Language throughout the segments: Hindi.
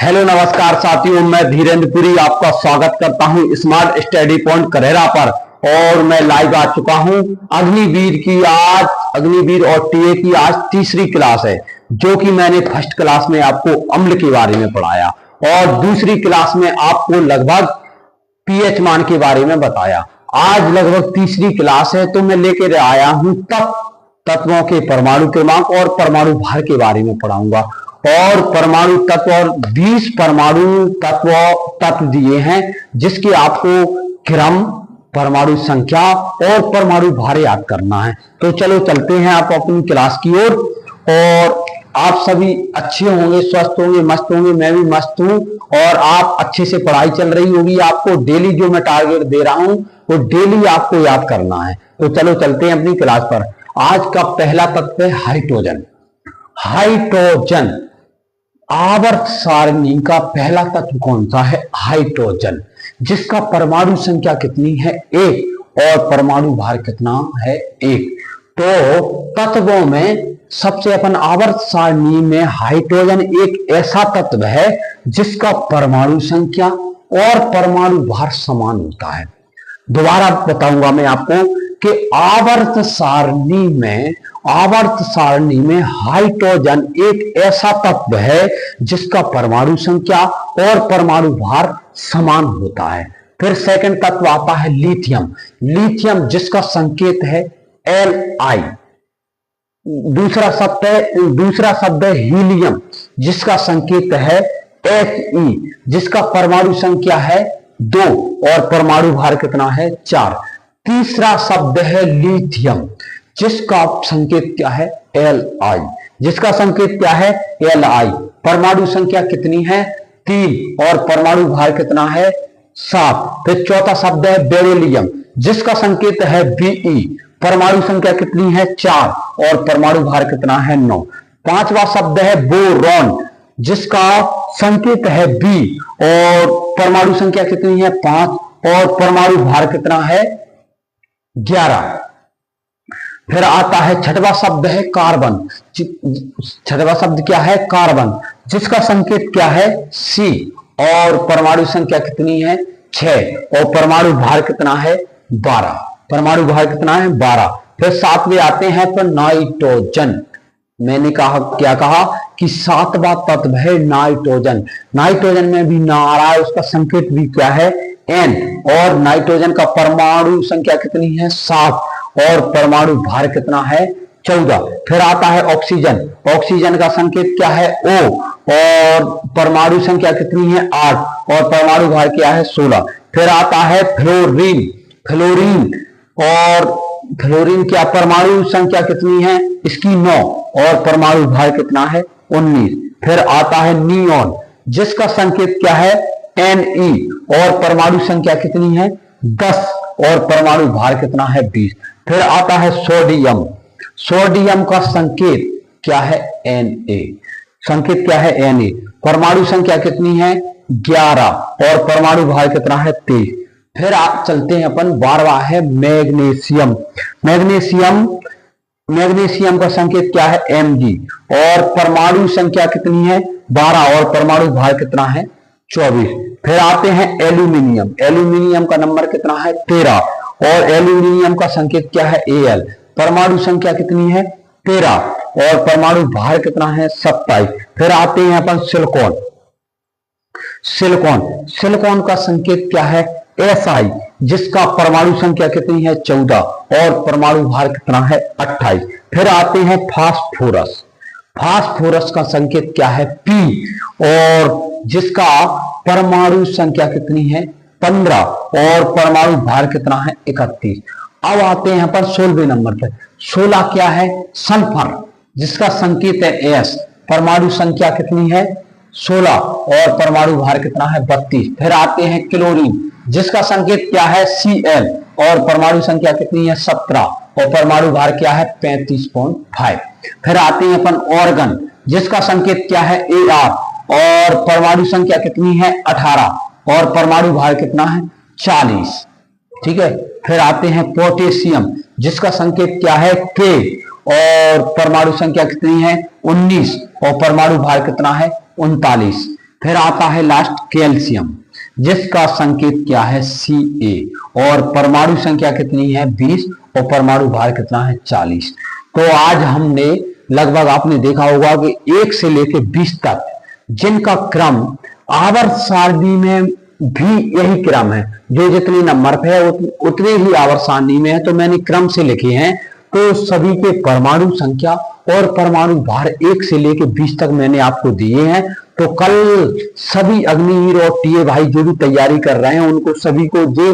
हेलो नमस्कार साथियों, मैं धीरेन्द्र पुरी आपका स्वागत करता हूं स्मार्ट स्टडी पॉइंट करेरा पर। और मैं लाइव आ चुका हूं अग्निवीर और टीए की आज तीसरी क्लास है, जो कि मैंने फर्स्ट क्लास में आपको अम्ल के बारे में पढ़ाया और दूसरी क्लास में आपको लगभग पीएच मान के बारे में बताया। आज लगभग तीसरी क्लास है तो मैं लेकर आया हूं तत्वों के परमाणु क्रमांक और परमाणु भार के बारे में पढ़ाऊंगा। और परमाणु तत्व और 20 परमाणु तत्व दिए हैं, जिसके आपको क्रम, परमाणु संख्या और परमाणु भार याद करना है। तो चलो चलते हैं आप अपनी क्लास की ओर। और आप सभी अच्छे होंगे, स्वस्थ होंगे, मस्त होंगे। मैं भी मस्त हूं और आप अच्छे से पढ़ाई चल रही होगी। आपको डेली जो मैं टारगेट दे रहा हूं वो डेली आपको याद करना है। तो चलो चलते हैं अपनी क्लास पर। आज का पहला तत्व है हाइड्रोजन। हाइड्रोजन आवर्त सारणी का पहला तत्व कौन सा है? हाइड्रोजन, जिसका परमाणु संख्या कितनी है? 1 और परमाणु भार कितना है? 1। तो तत्वों में सबसे अपन आवर्त सारणी में हाइड्रोजन एक ऐसा तत्व है जिसका परमाणु संख्या और परमाणु भार समान होता है। दोबारा बताऊंगा मैं आपको कि आवर्त सारणी में हाइड्रोजन एक ऐसा तत्व है जिसका परमाणु संख्या और परमाणु भार समान होता है। फिर सेकंड तत्व आता है लिथियम, जिसका संकेत है Li। दूसरा शब्द है हीलियम, जिसका संकेत है He, जिसका परमाणु संख्या है 2 और परमाणु भार कितना है? 4। तीसरा शब्द है लिथियम, जिसका संकेत क्या है? Li, जिसका संकेत क्या है? Li। परमाणु संख्या कितनी है? 3 और परमाणु भार कितना है? 7। फिर चौथा शब्द है बेरिलियम, जिसका संकेत है Be। परमाणु संख्या कितनी है? 4 और परमाणु भार कितना है? 9। पांचवा शब्द है बोरॉन, जिसका संकेत है B और परमाणु संख्या कितनी है? 5 और परमाणु भार कितना है? 11। फिर आता है छठवां शब्द है कार्बन। छठवां शब्द क्या है? कार्बन, जिसका संकेत क्या है? C और परमाणु संख्या कितनी है? 6 और परमाणु भार कितना है? 12। परमाणु भार कितना है? 12। फिर सातवें आते हैं तो नाइट्रोजन। मैंने क्या कहा कि सातवां तत्व है नाइट्रोजन। नाइट्रोजन में भी ना आ रहा है, उसका संकेत भी क्या है? N। और नाइट्रोजन का परमाणु संख्या कितनी है? 7 और परमाणु भार कितना है? 14। फिर आता है ऑक्सीजन का संकेत क्या है? O और परमाणु संख्या कितनी है? 8 और परमाणु भार क्या है? 16। फिर आता है फ्लोरीन क्या परमाणु संख्या कितनी है? इसकी 9 और परमाणु भार कितना है? 19। फिर आता है नियोन, जिसका संकेत क्या है? Ne और परमाणु संख्या कितनी है? 10 और परमाणु भार कितना है? 20। फिर आता है सोडियम का संकेत क्या है? Na। संकेत क्या है? Na। परमाणु संख्या कितनी है? 11 और परमाणु भार कितना है? 23। फिर आप चलते हैं अपन 12वां है मैग्नीशियम का संकेत क्या है? Mg और परमाणु संख्या कितनी है? 12 और परमाणु भार कितना है? 24। फिर आते हैं एल्यूमिनियम का नंबर कितना है? 13 और एल्यूमिनियम का संकेत क्या है? Al। परमाणु संख्या कितनी है? 13 और परमाणु भार कितना है? 27। फिर आते हैं अपन सिलिकॉन का संकेत क्या है? Si, जिसका परमाणु संख्या कितनी है? 14 और परमाणु भार कितना है? 28। फिर आते हैं फास्फोरस का संकेत क्या है? P और जिसका परमाणु संख्या कितनी है? 15 और परमाणु भार कितना है? 31। अब आते हैं पर 16वें नंबर पर। 16 क्या है? सल्फर, जिसका संकेत है S। परमाणु संख्या कितनी है? 16 और परमाणु भार कितना है? 32। फिर आते हैं क्लोरीन, जिसका संकेत क्या है? Cl और परमाणु संख्या कितनी है? 17 और परमाणु भार क्या है? 35.5। फिर आते हैं अपन ऑर्गन, जिसका संकेत क्या है? Ar और परमाणु संख्या कितनी है? 18 और परमाणु भार कितना है? 40। ठीक है। फिर आते हैं पोटेशियम, जिसका संकेत क्या है? K और परमाणु संख्या कितनी है? 19 और परमाणु भार कितना है? 39। फिर आता है लास्ट कैल्शियम, जिसका संकेत क्या है Ca, और परमाणु संख्या कितनी है 20 और परमाणु भार कितना है 40। तो आज हमने लगभग आपने देखा होगा कि 1 से लेकर 20 तक जिनका क्रम आवर्त सारणी में भी यही क्रम है, जो जितने नंबर पे है उतने ही आवर्त सारणी में है, तो मैंने क्रम से लिखे हैं। तो सभी के परमाणु संख्या और परमाणु भार 1 से लेकर 20 तक मैंने आपको दिए हैं। तो कल सभी अग्निवीर और टीए भाई जो भी तैयारी कर रहे हैं उनको सभी को ये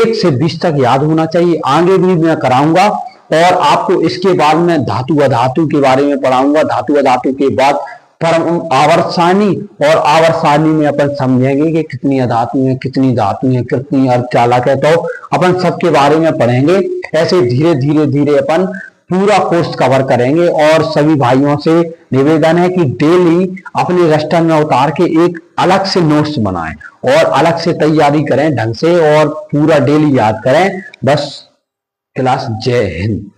1 से 20 तक याद होना चाहिए। आगे भी मैं कराऊंगा और आपको इसके बाद में धातु अधातु के बारे में पढ़ाऊंगा। धातु अधातु के बाद आवर्त सारणी, और आवर्त सारणी में अपन समझेंगे कि कितनी अधातु है, कितनी धातु है, कितनी अर्धचालक है, तो अपन सबके बारे में पढ़ेंगे। ऐसे धीरे धीरे धीरे अपन पूरा कोर्स कवर करेंगे। और सभी भाइयों से निवेदन है कि डेली अपने रजिस्टर में उतार के एक अलग से नोट्स बनाएं और अलग से तैयारी करें ढंग से, और पूरा डेली याद करें। बस क्लास, जय हिंद।